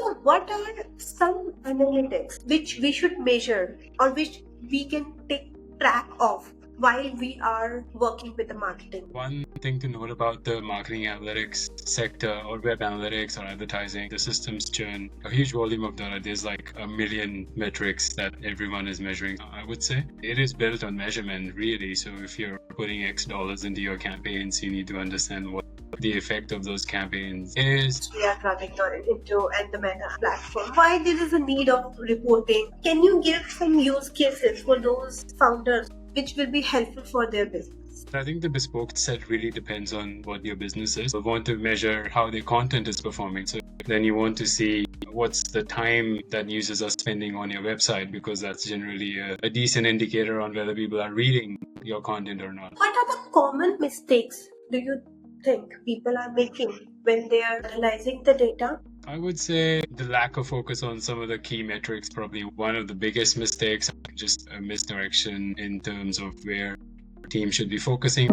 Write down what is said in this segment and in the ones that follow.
So, what are some analytics which we should measure or which we can take track of while we are working with the marketing? One thing to note about the marketing analytics sector or web analytics or advertising, the systems churn a huge volume of data. There's like a million metrics that everyone is measuring, I would say. It is built on measurement, really. So if you're putting X dollars into your campaigns, you need to understand what the effect of those campaigns is. We are running into and the Meta platform. Why there is a need of reporting? Can you give some use cases for those founders which will be helpful for their business? I think the bespoke set really depends on what your business is. You want to measure how the content is performing. So then you want to see what's the time that users are spending on your website, because that's generally a decent indicator on whether people are reading your content or not. What are the common mistakes do you think people are making when they are analyzing the data? I would say the lack of focus on some of the key metrics, probably one of the biggest mistakes, just a misdirection in terms of where teams should be focusing.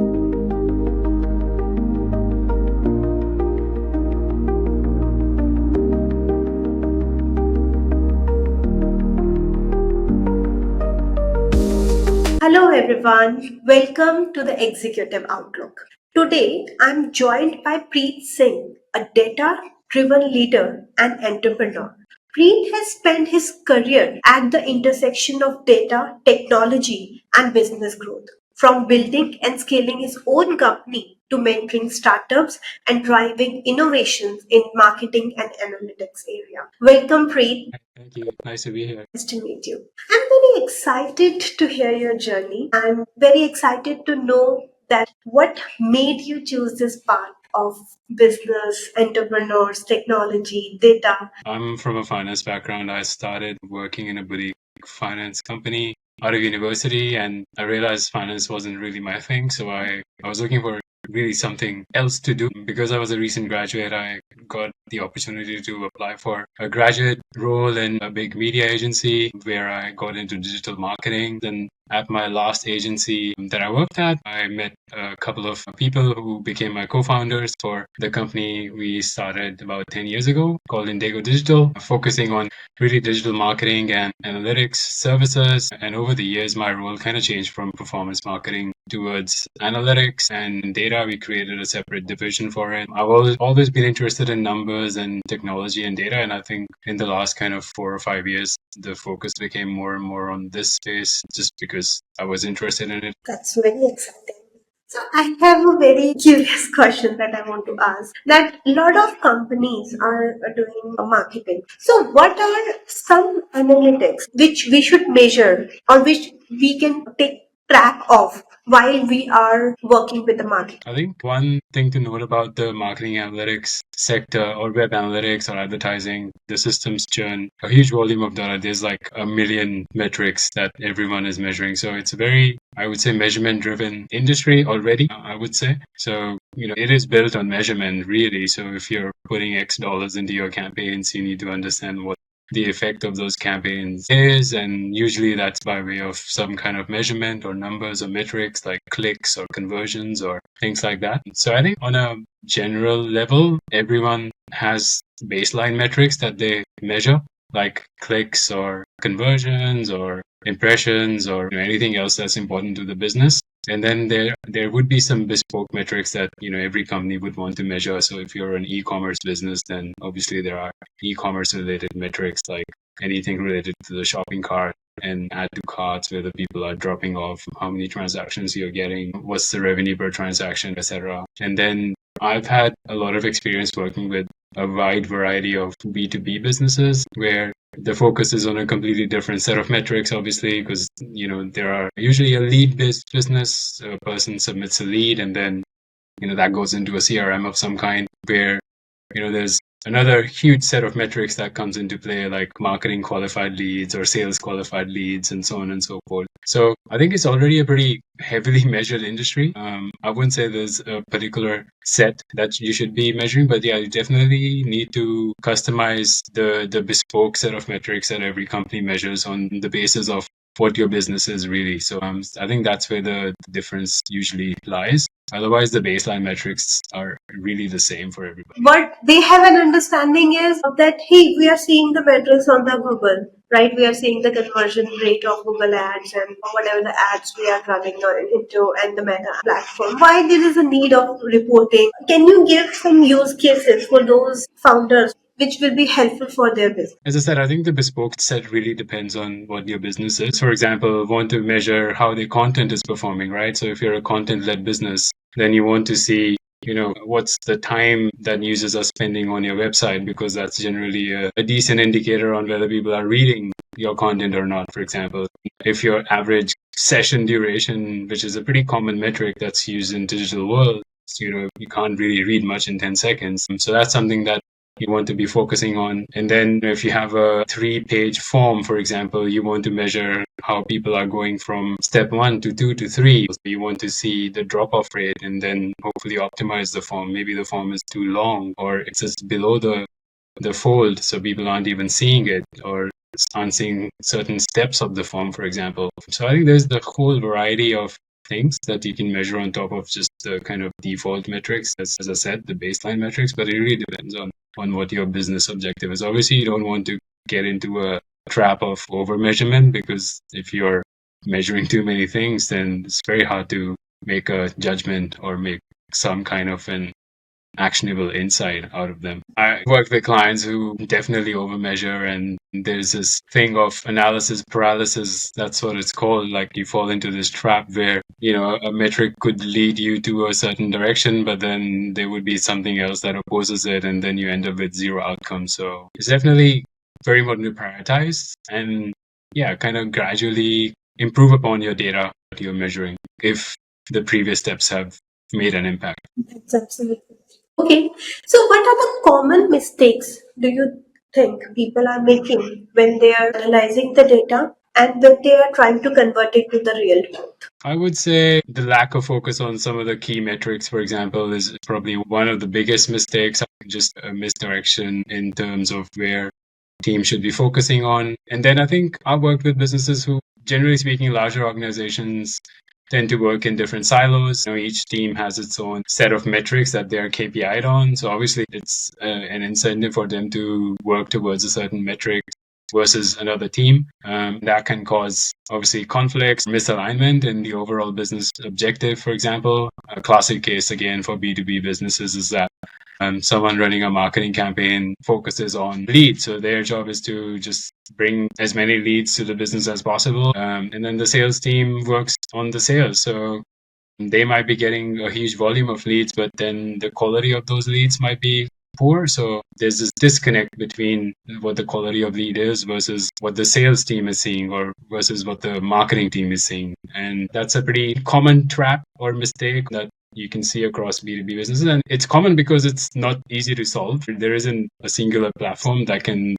Hello everyone, welcome to the Executive Outlook. Today I'm joined by Preet Singh, a data-driven leader and entrepreneur. Preet has spent his career at the intersection of data, technology, and business growth, from building and scaling his own company to mentoring startups and driving innovations in marketing and analytics area. Welcome, Preet. Thank you. Nice to be here. Nice to meet you. I'm very excited to hear your journey. I'm very excited to know that what made you choose this path of business, entrepreneurs, technology, data. I'm from a finance background. I started working in a boutique finance company out of university, and I realized finance wasn't really my thing. So I was looking for really something else to do. Because I was a recent graduate, I got the opportunity to apply for a graduate role in a big media agency where I got into digital marketing. Then at my last agency that I worked at, I met a couple of people who became my co-founders for the company we started about 10 years ago called Indigo Digital, focusing on really digital marketing and analytics services. And over the years, my role kind of changed from performance marketing towards analytics and data. We created a separate division for it. I've always been interested in numbers and technology and data. And I think in the last kind of 4 or 5 years, the focus became more and more on this space just because I was interested in it. That's very exciting. So I have a very curious question that I want to ask. That a lot of companies are doing marketing. So what are some analytics which we should measure or which we can take track of while we are working with the market? I think one thing to note about the marketing analytics sector or web analytics or advertising, the systems churn a huge volume of data. There's like a million metrics that everyone is measuring. So it's a very, I would say, measurement driven industry already, I would say. So, it is built on measurement, really. So if you're putting X dollars into your campaigns, you need to understand what the effect of those campaigns is, and usually that's by way of some kind of measurement or numbers or metrics like clicks or conversions or things like that. So I think on a general level, everyone has baseline metrics that they measure, like clicks or conversions or impressions or anything else that's important to the business. And then there would be some bespoke metrics that every company would want to measure. So if you're an e-commerce business, then obviously there are e-commerce related metrics like anything related to the shopping cart and add to carts, where the people are dropping off, how many transactions you're getting, what's the revenue per transaction, etc. And then I've had a lot of experience working with a wide variety of B2B businesses where the focus is on a completely different set of metrics, obviously, because there are usually a lead-based business. A person submits a lead, and then that goes into a CRM of some kind, where there's another huge set of metrics that comes into play, like marketing qualified leads or sales qualified leads, and so on and so forth. So I think it's already a pretty heavily measured industry. I wouldn't say there's a particular set that you should be measuring, but yeah, you definitely need to customize the bespoke set of metrics that every company measures on the basis of what your business is really. So I think that's where the difference usually lies. Otherwise, the baseline metrics are really the same for everybody. What they have an understanding is that, hey, we are seeing the metrics on the Google, right? We are seeing the conversion rate of Google ads and whatever the ads we are running into and the Meta platform. Why there is a need of reporting? Can you give some use cases for those founders which will be helpful for their business? As I said, I think the bespoke set really depends on what your business is. For example, want to measure how the content is performing, right? So if you're a content-led business, then you want to see, what's the time that users are spending on your website, because that's generally a decent indicator on whether people are reading your content or not. For example, if your average session duration, which is a pretty common metric that's used in digital world, you can't really read much in 10 seconds. So that's something that you want to be focusing on. And then if you have a 3-page form, for example, you want to measure how people are going from step 1 to 2 to 3. So you want to see the drop-off rate and then hopefully optimize the form. Maybe the form is too long or it's just below the fold, so people aren't even seeing it or aren't seeing certain steps of the form, for example. So I think there's the whole variety of things that you can measure on top of just the kind of default metrics, as I said, the baseline metrics, but it really depends on what your business objective is. Obviously, you don't want to get into a trap of over measurement, because if you're measuring too many things, then it's very hard to make a judgment or make some kind of an actionable insight out of them. I work with clients who definitely overmeasure, and there's this thing of analysis paralysis. That's what it's called. Like you fall into this trap where, a metric could lead you to a certain direction, but then there would be something else that opposes it, and then you end up with zero outcome. So it's definitely very important to prioritize and, kind of gradually improve upon your data that you're measuring if the previous steps have made an impact. That's absolutely. Okay, so what are the common mistakes do you think people are making when they are analyzing the data and when they are trying to convert it to the real truth? I would say the lack of focus on some of the key metrics, for example, is probably one of the biggest mistakes. Just a misdirection in terms of where teams should be focusing on. And then I think I've worked with businesses who, generally speaking, larger organizations tend to work in different silos. Each team has its own set of metrics that they're KPI'd on. So obviously it's an incentive for them to work towards a certain metric versus another team. That can cause obviously conflicts, misalignment in the overall business objective, for example. A classic case again for B2B businesses is that someone running a marketing campaign focuses on leads. So their job is to just bring as many leads to the business as possible. And then the sales team works on the sales. So they might be getting a huge volume of leads, but then the quality of those leads might be poor. So there's this disconnect between what the quality of lead is versus what the sales team is seeing or versus what the marketing team is seeing. And that's a pretty common trap or mistake that you can see across B2B businesses. And it's common because it's not easy to solve. There isn't a singular platform that can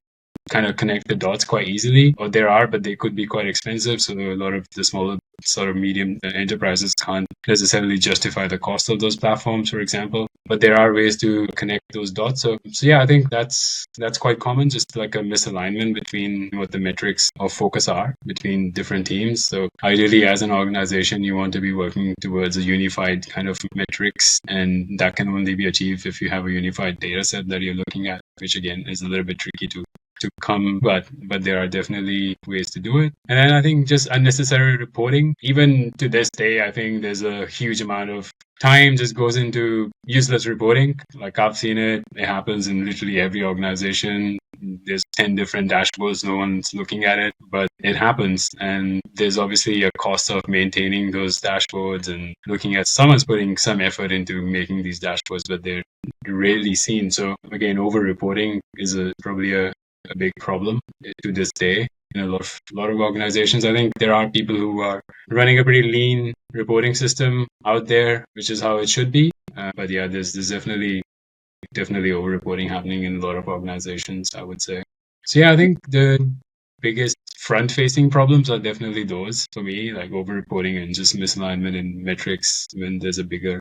kind of connect the dots quite easily, or there are, but they could be quite expensive. So a lot of the smaller sort of medium enterprises can't necessarily justify the cost of those platforms, for example. But there are ways to connect those dots. So yeah, I think that's quite common, just like a misalignment between what the metrics of focus are between different teams. So ideally, as an organization, you want to be working towards a unified kind of metrics, and that can only be achieved if you have a unified data set that you're looking at, which again is a little bit tricky to come, but there are definitely ways to do it. And then I think just unnecessary reporting. Even to this day, I think there's a huge amount of time just goes into useless reporting. Like I've seen it happens in literally every organization. There's 10 different dashboards, no one's looking at it, but it happens. And there's obviously a cost of maintaining those dashboards and looking at someone's putting some effort into making these dashboards, but they're rarely seen. So again, over reporting is probably a big problem to this day in a lot of organizations. I think there are people who are running a pretty lean reporting system out there, which is how it should be. But yeah, there's definitely over reporting happening in a lot of organizations, I would say. So yeah, I think the biggest front-facing problems are definitely those for me, like over reporting and just misalignment in metrics when there's a bigger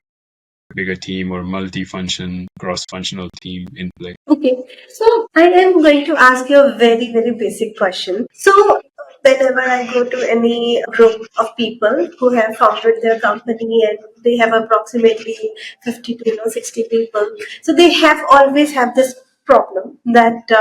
team or multi-function, cross-functional team in play. Okay, so I am going to ask you a very, very basic question. So whenever I go to any group of people who have founded their company and they have approximately 50 to 60 people, so they have always have this problem that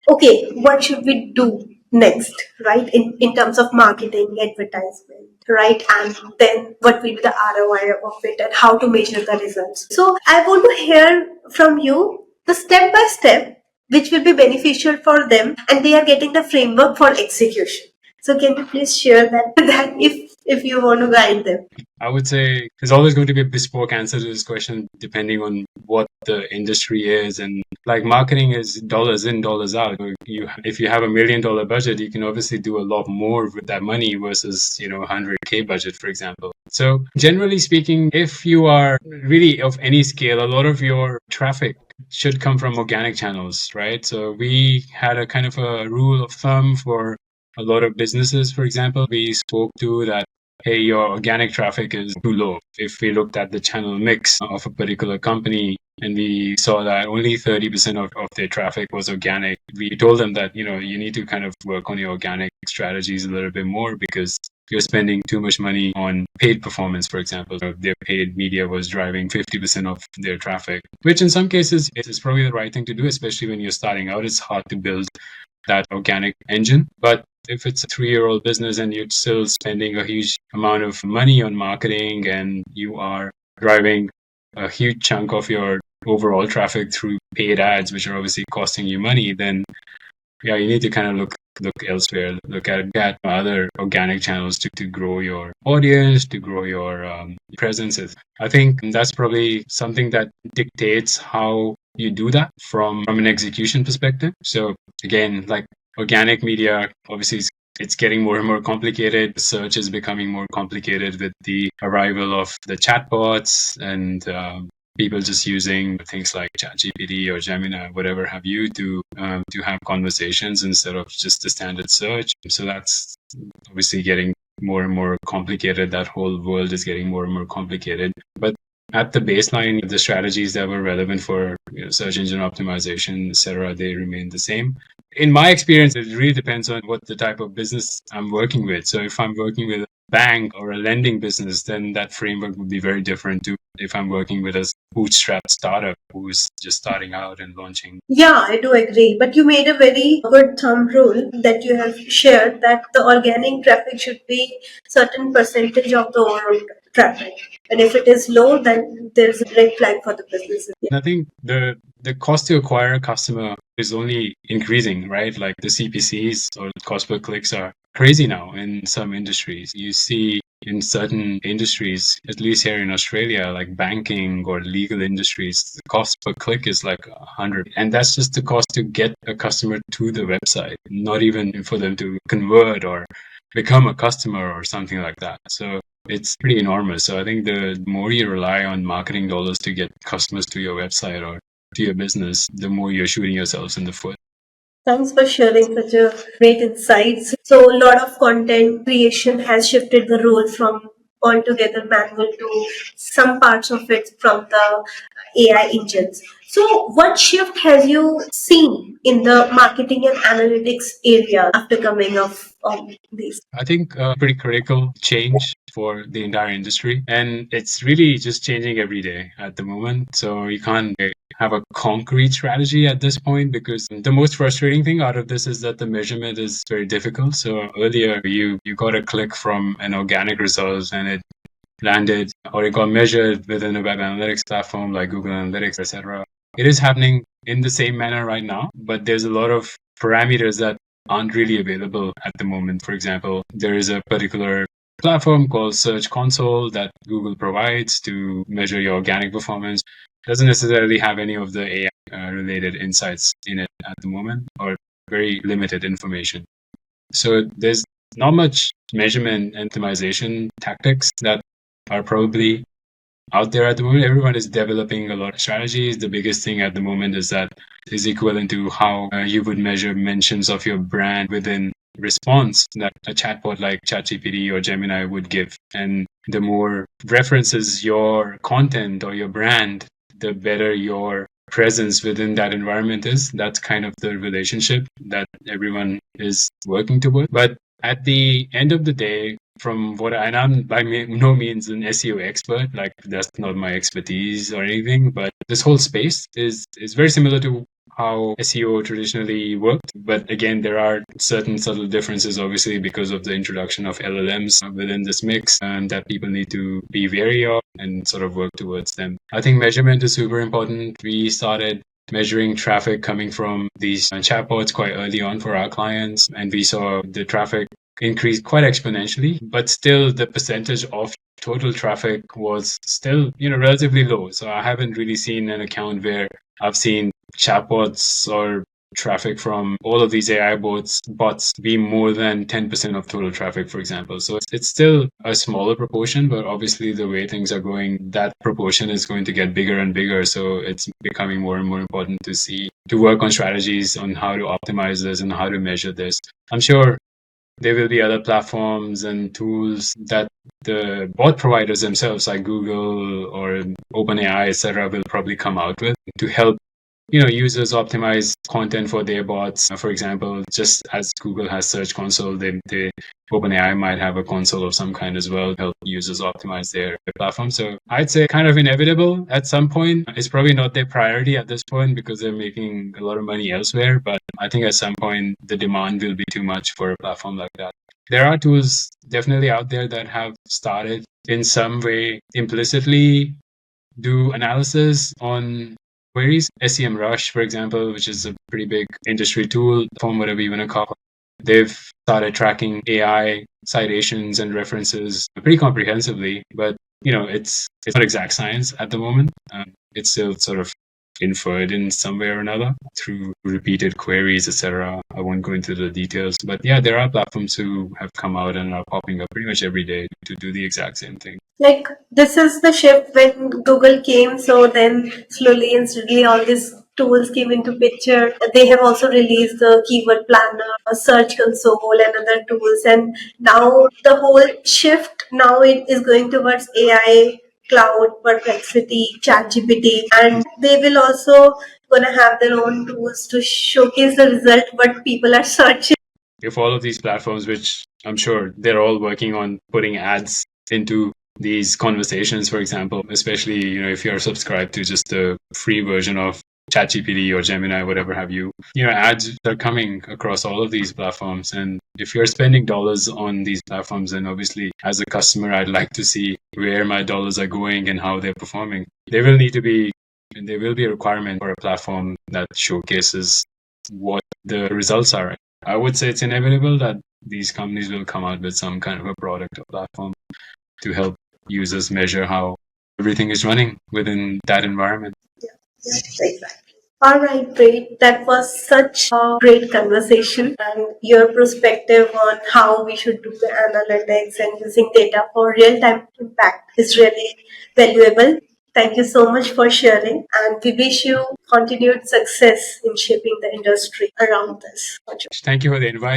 okay, what should we do next, right? In terms of marketing, advertisement, right? And then what will be the ROI of it and how to measure the results. So I want to hear from you the step by step which will be beneficial for them and they are getting the framework for execution. So can you please share that, that if you want to guide them? I would say there's always going to be a bespoke answer to this question depending on what the industry is. And like marketing is dollars in, dollars out. If you have $1 million budget, you can obviously do a lot more with that money versus, 100K budget, for example. So generally speaking, if you are really of any scale, a lot of your traffic should come from organic channels, right? So we had a kind of a rule of thumb for a lot of businesses, for example, we spoke to that, hey, your organic traffic is too low. If we looked at the channel mix of a particular company and we saw that only 30% of their traffic was organic, we told them that, you need to kind of work on your organic strategies a little bit more because you're spending too much money on paid performance, for example. So their paid media was driving 50% of their traffic, which in some cases is probably the right thing to do, especially when you're starting out. It's hard to build that organic engine. But if it's a 3-year-old business and you're still spending a huge amount of money on marketing and you are driving a huge chunk of your overall traffic through paid ads, which are obviously costing you money, then yeah, you need to kind of look elsewhere, look at other organic channels to grow your audience, to grow your presences. I think that's probably something that dictates how you do that from an execution perspective. So again, like organic media, obviously it's getting more and more complicated. Search is becoming more complicated with the arrival of the chatbots and people just using things like ChatGPT or Gemini, whatever have you, to have conversations instead of just the standard search. So that's obviously getting more and more complicated. That whole world is getting more and more complicated. But at the baseline, the strategies that were relevant for search engine optimization, etc., they remain the same. In my experience, it really depends on what the type of business I'm working with. So if I'm working with a bank or a lending business, then that framework would be very different to if I'm working with a bootstrap startup who's just starting out and launching. Yeah, I do agree. But you made a very good thumb rule that you have shared that the organic traffic should be certain percentage of the overall traffic. And if it is low, then there's a red flag for the business. I think the cost to acquire a customer is only increasing, right? Like the CPCs or cost per clicks are crazy now in some industries. You see in certain industries, at least here in Australia, like banking or legal industries, the cost per click is like 100. And that's just the cost to get a customer to the website, not even for them to convert or become a customer or something like that. So it's pretty enormous. So I think the more you rely on marketing dollars to get customers to your website or to your business, the more you're shooting yourselves in the foot. Thanks for sharing such a great insights. So a lot of content creation has shifted the role from altogether manual to some parts of it from the AI engines. So what shift has you seen in the marketing and analytics area after coming of these? I think a pretty critical change for the entire industry. And it's really just changing every day at the moment. So you can't have a concrete strategy at this point because the most frustrating thing out of this is that the measurement is very difficult. So earlier you got a click from an organic result and it landed or it got measured within a web analytics platform like Google Analytics, etc. It is happening in the same manner right now, but there's a lot of parameters that aren't really available at the moment. For example, there is a particular platform called Search Console that Google provides to measure your organic performance. It doesn't necessarily have any of the AI related insights in it at the moment or very limited information. So there's not much measurement and optimization tactics that are probably out there at the moment. Everyone is developing a lot of strategies. The biggest thing at the moment is that is equivalent to how you would measure mentions of your brand within response that a chatbot like ChatGPT or Gemini would give. And the more references your content or your brand, the better your presence within that environment is. That's kind of the relationship that everyone is working toward. But At the end of the day, from what and I'm by no means an SEO expert, like that's not my expertise or anything, but this whole space is very similar to how SEO traditionally worked. But again, there are certain subtle differences, obviously, because of the introduction of LLMs within this mix, and that people need to be wary of and sort of work towards them. I think measurement is super important. We started measuring traffic coming from these chatbots quite early on for our clients, and we saw the traffic increase quite exponentially, but still the percentage of total traffic was still, relatively low. So I haven't really seen an account where I've seen chatbots or traffic from all of these AI bots be more than 10% of total traffic, for example. So it's still a smaller proportion, but obviously the way things are going, that proportion is going to get bigger and bigger. So it's becoming more and more important to work on strategies on how to optimize this and how to measure this. I'm sure there will be other platforms and tools that the bot providers themselves, like Google or OpenAI, etc., will probably come out with to help users optimize content for their bots. For example, just as Google has Search Console, they OpenAI might have a console of some kind as well to help users optimize their platform. So I'd say kind of inevitable at some point. It's probably not their priority at this point because they're making a lot of money elsewhere. But I think at some point the demand will be too much for a platform like that. There are tools definitely out there that have started in some way implicitly do analysis on queries. SEMrush, for example, which is a pretty big industry tool, from whatever you want to call it. They've started tracking AI citations and references pretty comprehensively, but it's not exact science at the moment. It's still sort of inferred in some way or another through repeated queries, etc. I won't go into the details, but yeah, there are platforms who have come out and are popping up pretty much every day to do the exact same thing. Like, this is the shift when Google came, so then slowly and steadily all these tools came into picture. They have also released the keyword planner, search console, and other tools. And now the whole shift now it is going towards AI, cloud, perplexity, ChatGPT, and they will also gonna have their own tools to showcase the result what people are searching. If all of these platforms, which I'm sure they're all working on putting ads into these conversations, for example, especially if you're subscribed to just the free version of ChatGPT or Gemini, whatever have you, ads are coming across all of these platforms. And if you're spending dollars on these platforms, then obviously as a customer, I'd like to see where my dollars are going and how they're performing. There will be a requirement for a platform that showcases what the results are. I would say it's inevitable that these companies will come out with some kind of a product or platform to help users measure how everything is running within that environment. Yeah, exactly. All right, Preet. That was such a great conversation, and your perspective on how we should do the analytics and using data for real time impact is really valuable. Thank you so much for sharing, and we wish you continued success in shaping the industry around this. Thank you for the invite.